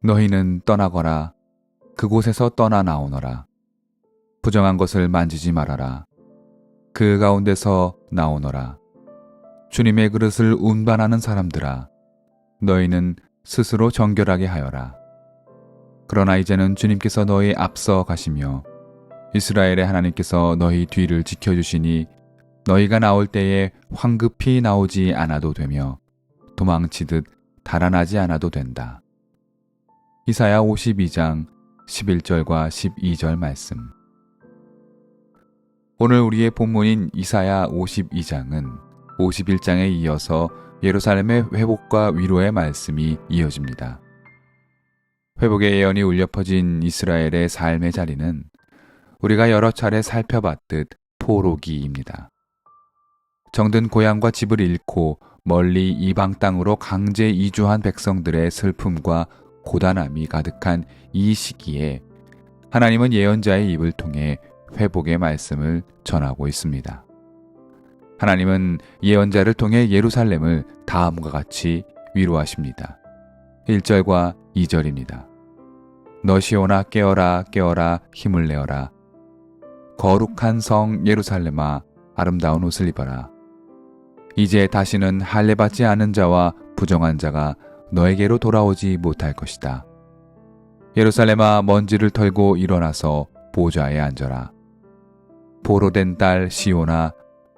너희는 떠나거라. 그곳에서 떠나 나오너라. 부정한 것을 만지지 말아라. 그 가운데서 나오너라. 주님의 그릇을 운반하는 사람들아, 너희는 스스로 정결하게 하여라. 그러나 이제는 주님께서 너희 앞서 가시며 이스라엘의 하나님께서 너희 뒤를 지켜주시니 너희가 나올 때에 황급히 나오지 않아도 되며 도망치듯 달아나지 않아도 된다. 이사야 52장 11절과 12절 말씀. 오늘 우리의 본문인 이사야 52장은 51장에 이어서 예루살렘의 회복과 위로의 말씀이 이어집니다. 회복의 예언이 울려 퍼진 이스라엘의 삶의 자리는 우리가 여러 차례 살펴봤듯 포로기입니다. 정든 고향과 집을 잃고 멀리 이방 땅으로 강제 이주한 백성들의 슬픔과 고단함이 가득한 이 시기에 하나님은 예언자의 입을 통해 회복의 말씀을 전하고 있습니다. 하나님은 예언자를 통해 예루살렘을 다음과 같이 위로하십니다. 1절과 2절입니다. 너 시온아 깨어라 깨어라 힘을 내어라. 거룩한 성 예루살렘아 아름다운 옷을 입어라. 이제 다시는 할례받지 않은 자와 부정한 자가 너에게로 돌아오지 못할 것이다. 예루살렘아 먼지를 털고 일어나서 보좌에 앉아라. 보로된 딸 시온아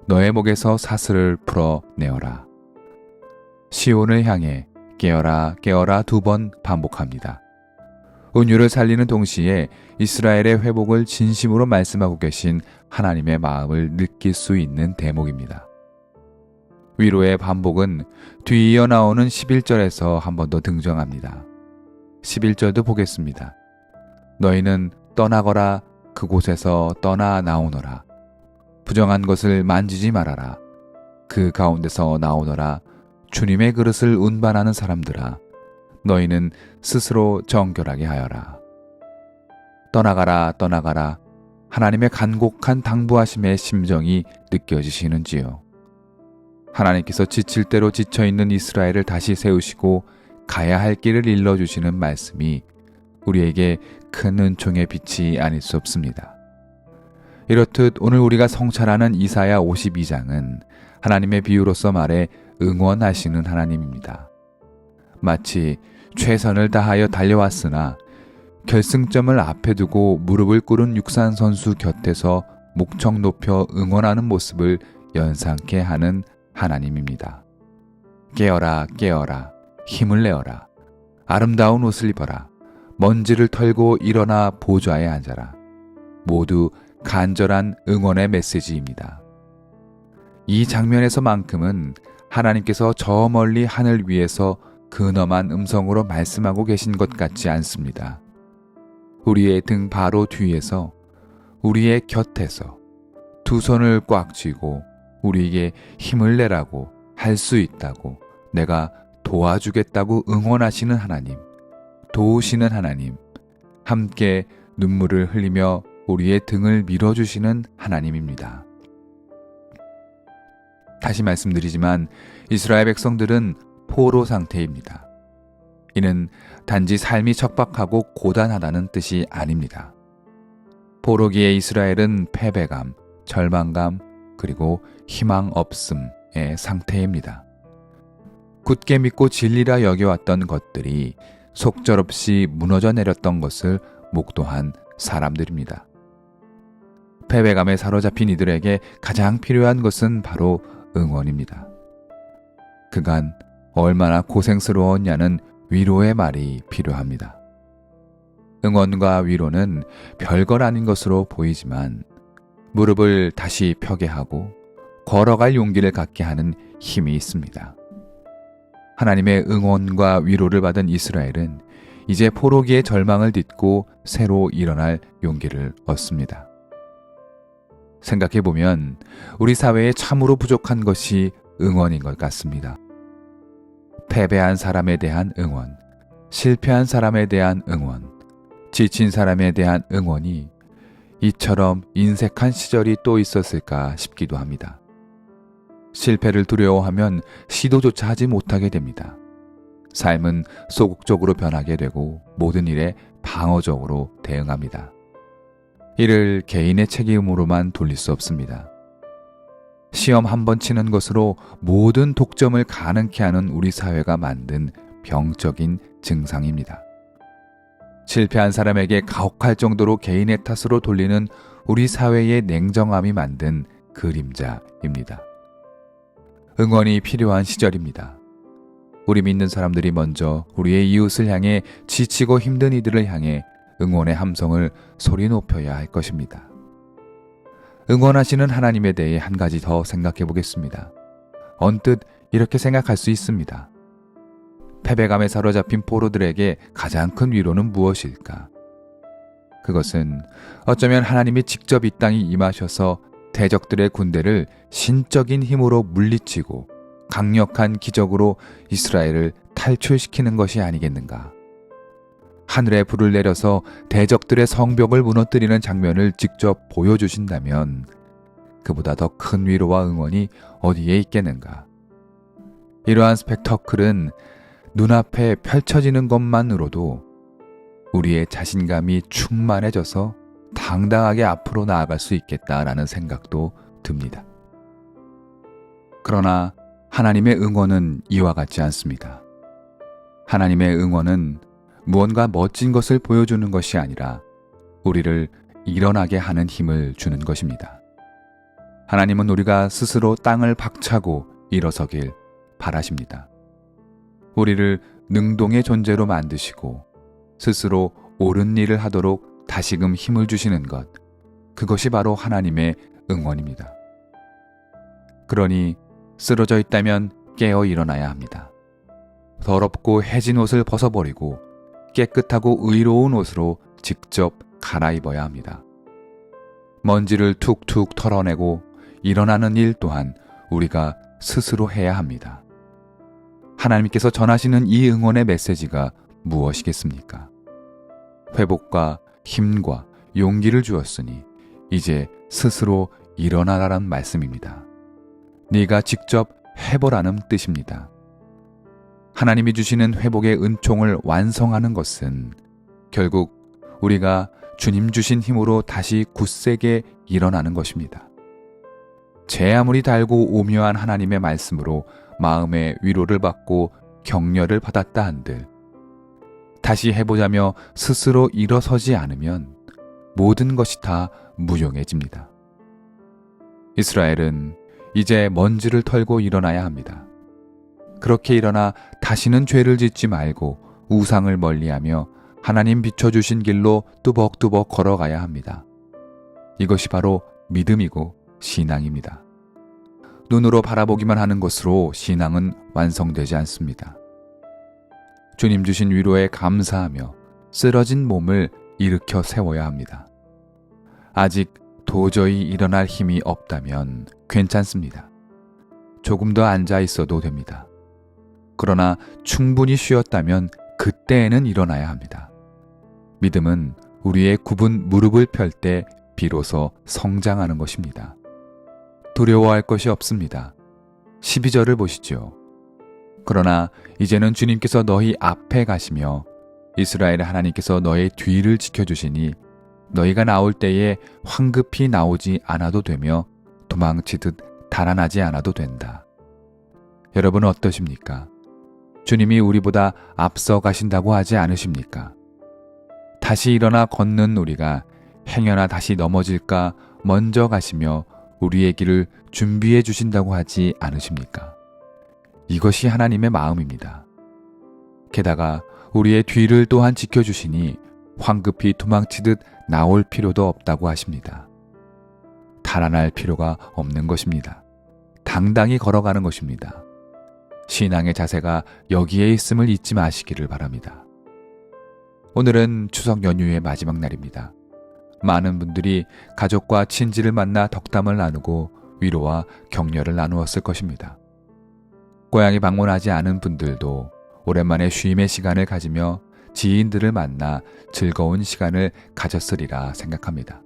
너의 목에서 사슬을 풀어내어라. 시온을 향해 깨어라 깨어라 2번 반복합니다. 은유를 살리는 동시에 이스라엘의 회복을 진심으로 말씀하고 계신 하나님의 마음을 느낄 수 있는 대목입니다. 위로의 반복은 뒤이어 나오는 11절에서 한 번 더 등장합니다. 11절도 보겠습니다. 너희는 떠나거라. 그곳에서 떠나 나오너라. 부정한 것을 만지지 말아라. 그 가운데서 나오너라. 주님의 그릇을 운반하는 사람들아, 너희는 스스로 정결하게 하여라. 떠나가라 떠나가라. 하나님의 간곡한 당부하심의 심정이 느껴지시는지요? 하나님께서 지칠 대로 지쳐있는 이스라엘을 다시 세우시고 가야 할 길을 일러주시는 말씀이 우리에게 큰 은총의 빛이 아닐 수 없습니다. 이렇듯 오늘 우리가 성찰하는 이사야 52장은 하나님의 비유로서 말해 응원하시는 하나님입니다. 마치 최선을 다하여 달려왔으나 결승점을 앞에 두고 무릎을 꿇은 육산 선수 곁에서 목청 높여 응원하는 모습을 연상케 하는 하나님입니다. 깨어라 깨어라 힘을 내어라. 아름다운 옷을 입어라. 먼지를 털고 일어나 보좌에 앉아라. 모두 간절한 응원의 메시지입니다. 이 장면에서만큼은 하나님께서 저 멀리 하늘 위에서 근엄한 음성으로 말씀하고 계신 것 같지 않습니다. 우리의 등 바로 뒤에서, 우리의 곁에서 두 손을 꽉 쥐고 우리에게 힘을 내라고, 할 수 있다고, 내가 도와주겠다고 응원하시는 하나님, 도우시는 하나님, 함께 눈물을 흘리며 우리의 등을 밀어주시는 하나님입니다. 다시 말씀드리지만 이스라엘 백성들은 포로 상태입니다. 이는 단지 삶이 척박하고 고단하다는 뜻이 아닙니다. 포로기의 이스라엘은 패배감, 절망감, 그리고 희망 없음의 상태입니다. 굳게 믿고 진리라 여겨왔던 것들이 속절없이 무너져 내렸던 것을 목도한 사람들입니다. 패배감에 사로잡힌 이들에게 가장 필요한 것은 바로 응원입니다. 그간 얼마나 고생스러웠냐는 위로의 말이 필요합니다. 응원과 위로는 별것 아닌 것으로 보이지만 무릎을 다시 펴게 하고 걸어갈 용기를 갖게 하는 힘이 있습니다. 하나님의 응원과 위로를 받은 이스라엘은 이제 포로기의 절망을 딛고 새로 일어날 용기를 얻습니다. 생각해보면 우리 사회에 참으로 부족한 것이 응원인 것 같습니다. 패배한 사람에 대한 응원, 실패한 사람에 대한 응원, 지친 사람에 대한 응원이 이처럼 인색한 시절이 또 있었을까 싶기도 합니다. 실패를 두려워하면 시도조차 하지 못하게 됩니다. 삶은 소극적으로 변하게 되고 모든 일에 방어적으로 대응합니다. 이를 개인의 책임으로만 돌릴 수 없습니다. 시험 한 번 치는 것으로 모든 독점을 가능케 하는 우리 사회가 만든 병적인 증상입니다. 실패한 사람에게 가혹할 정도로 개인의 탓으로 돌리는 우리 사회의 냉정함이 만든 그림자입니다. 응원이 필요한 시절입니다. 우리 믿는 사람들이 먼저 우리의 이웃을 향해 지치고 힘든 이들을 향해 응원의 함성을 소리 높여야 할 것입니다. 응원하시는 하나님에 대해 한 가지 더 생각해 보겠습니다. 언뜻 이렇게 생각할 수 있습니다. 패배감에 사로잡힌 포로들에게 가장 큰 위로는 무엇일까? 그것은 어쩌면 하나님이 직접 이 땅에 임하셔서 대적들의 군대를 신적인 힘으로 물리치고 강력한 기적으로 이스라엘을 탈출시키는 것이 아니겠는가? 하늘에 불을 내려서 대적들의 성벽을 무너뜨리는 장면을 직접 보여주신다면 그보다 더 큰 위로와 응원이 어디에 있겠는가? 이러한 스펙터클은 눈앞에 펼쳐지는 것만으로도 우리의 자신감이 충만해져서 당당하게 앞으로 나아갈 수 있겠다라는 생각도 듭니다. 그러나 하나님의 응원은 이와 같지 않습니다. 하나님의 응원은 무언가 멋진 것을 보여주는 것이 아니라 우리를 일어나게 하는 힘을 주는 것입니다. 하나님은 우리가 스스로 땅을 박차고 일어서길 바라십니다. 우리를 능동의 존재로 만드시고 스스로 옳은 일을 하도록 다시금 힘을 주시는 것, 그것이 바로 하나님의 응원입니다. 그러니 쓰러져 있다면 깨어 일어나야 합니다. 더럽고 해진 옷을 벗어버리고 깨끗하고 의로운 옷으로 직접 갈아입어야 합니다. 먼지를 툭툭 털어내고 일어나는 일 또한 우리가 스스로 해야 합니다. 하나님께서 전하시는 이 응원의 메시지가 무엇이겠습니까? 회복과 힘과 용기를 주었으니 이제 스스로 일어나라는 말씀입니다. 네가 직접 해보라는 뜻입니다. 하나님이 주시는 회복의 은총을 완성하는 것은 결국 우리가 주님 주신 힘으로 다시 굳세게 일어나는 것입니다. 제 아무리 달고 오묘한 하나님의 말씀으로 마음의 위로를 받고 격려를 받았다 한들 다시 해보자며 스스로 일어서지 않으면 모든 것이 다 무용해집니다. 이스라엘은 이제 먼지를 털고 일어나야 합니다. 그렇게 일어나 다시는 죄를 짓지 말고 우상을 멀리하며 하나님 비춰주신 길로 뚜벅뚜벅 걸어가야 합니다. 이것이 바로 믿음이고 신앙입니다. 눈으로 바라보기만 하는 것으로 신앙은 완성되지 않습니다. 주님 주신 위로에 감사하며 쓰러진 몸을 일으켜 세워야 합니다. 아직 도저히 일어날 힘이 없다면 괜찮습니다. 조금 더 앉아 있어도 됩니다. 그러나 충분히 쉬었다면 그때에는 일어나야 합니다. 믿음은 우리의 굽은 무릎을 펼 때 비로소 성장하는 것입니다. 두려워할 것이 없습니다. 12절을 보시죠. 그러나 이제는 주님께서 너희 앞에 가시며 이스라엘 하나님께서 너의 뒤를 지켜주시니 너희가 나올 때에 황급히 나오지 않아도 되며 도망치듯 달아나지 않아도 된다. 여러분은 어떠십니까? 주님이 우리보다 앞서 가신다고 하지 않으십니까? 다시 일어나 걷는 우리가 행여나 다시 넘어질까 먼저 가시며 우리의 길을 준비해 주신다고 하지 않으십니까? 이것이 하나님의 마음입니다. 게다가 우리의 뒤를 또한 지켜주시니 황급히 도망치듯 나올 필요도 없다고 하십니다. 달아날 필요가 없는 것입니다. 당당히 걸어가는 것입니다. 신앙의 자세가 여기에 있음을 잊지 마시기를 바랍니다. 오늘은 추석 연휴의 마지막 날입니다. 많은 분들이 가족과 친지를 만나 덕담을 나누고 위로와 격려를 나누었을 것입니다. 고향에 방문하지 않은 분들도 오랜만에 쉼의 시간을 가지며 지인들을 만나 즐거운 시간을 가졌으리라 생각합니다.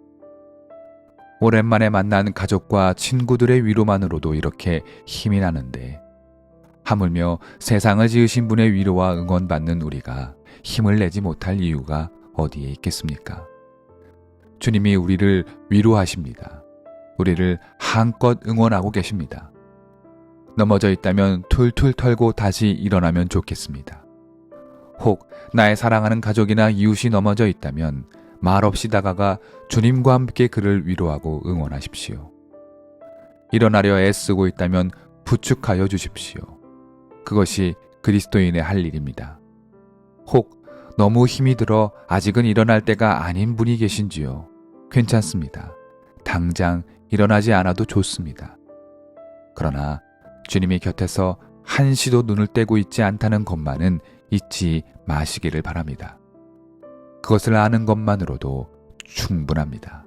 오랜만에 만난 가족과 친구들의 위로만으로도 이렇게 힘이 나는데 하물며 세상을 지으신 분의 위로와 응원받는 우리가 힘을 내지 못할 이유가 어디에 있겠습니까? 주님이 우리를 위로하십니다. 우리를 한껏 응원하고 계십니다. 넘어져 있다면 툴툴 털고 다시 일어나면 좋겠습니다. 혹 나의 사랑하는 가족이나 이웃이 넘어져 있다면 말없이 다가가 주님과 함께 그를 위로하고 응원하십시오. 일어나려 애쓰고 있다면 부축하여 주십시오. 그것이 그리스도인의 할 일입니다. 혹 너무 힘이 들어 아직은 일어날 때가 아닌 분이 계신지요? 괜찮습니다. 당장 일어나지 않아도 좋습니다. 그러나 주님이 곁에서 한시도 눈을 떼고 있지 않다는 것만은 잊지 마시기를 바랍니다. 그것을 아는 것만으로도 충분합니다.